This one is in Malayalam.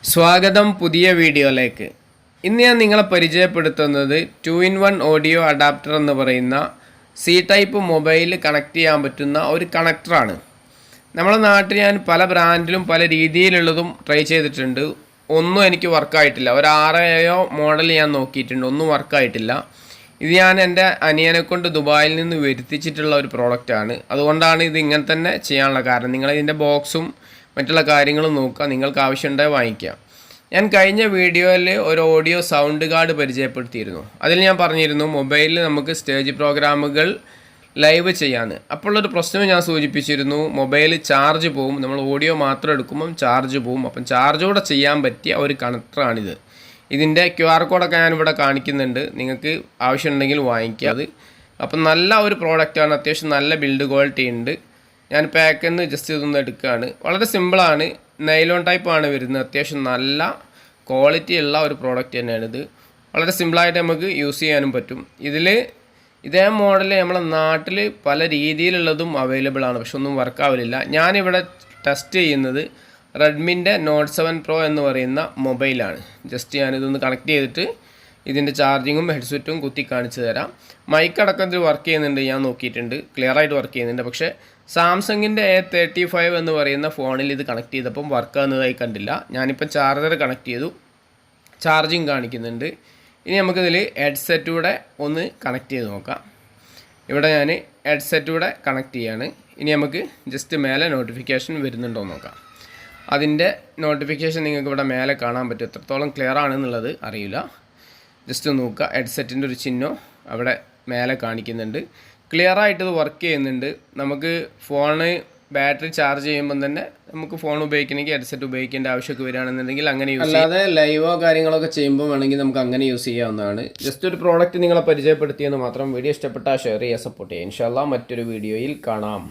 സ്വാഗതം പുതിയ വീഡിയോയിലേക്ക്. ഇന്ന് ഞാൻ നിങ്ങളെ പരിചയപ്പെടുത്തുന്നത് 2-in-1 ഓഡിയോ അഡാപ്റ്റർ എന്ന് പറയുന്ന സി ടൈപ്പ് മൊബൈൽ കണക്ട് ചെയ്യാൻ പറ്റുന്ന ഒരു കണക്ടറാണ്. നമ്മുടെ നാട്ടിൽ ഞാൻ പല ബ്രാൻഡിലും പല രീതിയിലുള്ളതും ട്രൈ ചെയ്തിട്ടുണ്ട്. ഒന്നും എനിക്ക് വർക്കായിട്ടില്ല. ഒരു 6-7 മോഡൽ ഞാൻ നോക്കിയിട്ടുണ്ട്, ഒന്നും വർക്കായിട്ടില്ല. ഇത് ഞാൻ എൻ്റെ അനിയനെ കൊണ്ട് ദുബായിൽ നിന്ന് വരുത്തിച്ചിട്ടുള്ള ഒരു പ്രോഡക്റ്റാണ്. അതുകൊണ്ടാണ് ഇത് ഇങ്ങനെ തന്നെ ചെയ്യാനുള്ള കാരണം. നിങ്ങളിതിൻ്റെ ബോക്സും മറ്റുള്ള കാര്യങ്ങളും നോക്കുക, നിങ്ങൾക്ക് ആവശ്യമുണ്ടെങ്കിൽ വാങ്ങിക്കാം. ഞാൻ കഴിഞ്ഞ വീഡിയോയിൽ ഒരു ഓഡിയോ സൗണ്ട് കാർഡ് പരിചയപ്പെടുത്തിയിരുന്നു. അതിൽ ഞാൻ പറഞ്ഞിരുന്നു മൊബൈലിൽ നമുക്ക് സ്റ്റേജ് പ്രോഗ്രാമുകൾ ലൈവ് ചെയ്യാമെന്ന്. അപ്പോഴൊരു പ്രശ്നം ഞാൻ സൂചിപ്പിച്ചിരുന്നു, മൊബൈൽ ചാർജ് പോവും. നമ്മൾ ഓഡിയോ മാത്രം എടുക്കുമ്പം ചാർജ് പോവും. അപ്പം ചാർജോടെ ചെയ്യാൻ പറ്റിയ ഒരു കണക്ടറാണിത്. ഇതിൻ്റെ QR കോഡൊക്കെ ഞാനിവിടെ കാണിക്കുന്നുണ്ട്, നിങ്ങൾക്ക് ആവശ്യമുണ്ടെങ്കിൽ വാങ്ങിക്കുക അത്. അപ്പം നല്ല ഒരു പ്രോഡക്റ്റാണ്, അത്യാവശ്യം നല്ല ബിൽഡ് ക്വാളിറ്റി ഉണ്ട്. ഞാൻ പാക്കിൽ നിന്ന് ജസ്റ്റ് ഇതൊന്ന് എടുക്കുകയാണ്. വളരെ സിമ്പിളാണ്, നൈലോൺ ടൈപ്പാണ് വരുന്നത്. അത്യാവശ്യം നല്ല ക്വാളിറ്റി ഉള്ള ഒരു പ്രോഡക്റ്റ് തന്നെയാണിത്. വളരെ സിമ്പിളായിട്ട് നമുക്ക് യൂസ് ചെയ്യാനും പറ്റും. ഇതേ മോഡൽ നമ്മുടെ നാട്ടിൽ പല രീതിയിലുള്ളതും അവൈലബിൾ ആണ്, പക്ഷെ ഒന്നും വർക്കാവില്ല. ഞാനിവിടെ ടെസ്റ്റ് ചെയ്യുന്നത് റെഡ്മിൻ്റെ നോട്ട് 7 Pro എന്ന് പറയുന്ന മൊബൈലാണ്. ജസ്റ്റ് ഞാനിതൊന്ന് കണക്ട് ചെയ്തിട്ട് ഇതിൻ്റെ ചാർജിങ്ങും ഹെഡ്സെറ്റും കുത്തി കാണിച്ചു തരാം. മൈക്ക് അടക്കത്തിൽ വർക്ക് ചെയ്യുന്നുണ്ട്, ഞാൻ നോക്കിയിട്ടുണ്ട്, ക്ലിയറായിട്ട് വർക്ക് ചെയ്യുന്നുണ്ട്. പക്ഷേ സാംസങ്ങിൻ്റെ A35 എന്ന് പറയുന്ന ഫോണിൽ ഇത് കണക്ട് ചെയ്തപ്പം വർക്ക് ആകുന്നതായി കണ്ടില്ല. ഞാനിപ്പം ചാർജർ കണക്ട് ചെയ്തു, ചാർജിങ് കാണിക്കുന്നുണ്ട്. ഇനി നമുക്കിതിൽ ഹെഡ്സെറ്റൂടെ ഒന്ന് കണക്ട് ചെയ്ത് നോക്കാം. ഇവിടെ ഞാൻ ഹെഡ്സെറ്റൂടെ കണക്ട് ചെയ്യാണ്. ഇനി നമുക്ക് ജസ്റ്റ് മേലെ നോട്ടിഫിക്കേഷൻ വരുന്നുണ്ടോ എന്ന് നോക്കാം. അതിൻ്റെ നോട്ടിഫിക്കേഷൻ നിങ്ങൾക്ക് ഇവിടെ മേലെ കാണാൻ പറ്റും. എത്രത്തോളം ക്ലിയർ ആണെന്നുള്ളത് അറിയില്ല. ജസ്റ്റ് നോക്കുക, ഹെഡ്സെറ്റിൻ്റെ ഒരു ചിഹ്നം അവിടെ മേലെ കാണിക്കുന്നുണ്ട്. ക്ലിയറായിട്ട് ഇത് വർക്ക് ചെയ്യുന്നുണ്ട്. നമുക്ക് ഫോണ് ബാറ്ററി ചാർജ് ചെയ്യുമ്പം തന്നെ നമുക്ക് ഫോൺ ഉപയോഗിക്കണമെങ്കിൽ ഹെഡ്സെറ്റ് ഉപയോഗിക്കേണ്ട ആവശ്യമൊക്കെ വരികയാണെന്നുണ്ടെങ്കിൽ അങ്ങനെ യൂസ് ചെയ്യാം. അല്ലാതെ ലൈവോ കാര്യങ്ങളൊക്കെ ചെയ്യുമ്പോൾ വേണമെങ്കിൽ നമുക്ക് അങ്ങനെ യൂസ് ചെയ്യാവുന്നതാണ്. ജസ്റ്റ് ഒരു പ്രോഡക്റ്റ് നിങ്ങളെ പരിചയപ്പെടുത്തിയെന്ന് മാത്രം. വീഡിയോ ഇഷ്ടപ്പെട്ടാൽ ഷെയർ ചെയ്യുക, സപ്പോർട്ട് ചെയ്യുക. ഇൻഷാ അല്ലാഹ് മറ്റൊരു വീഡിയോയിൽ കാണാം.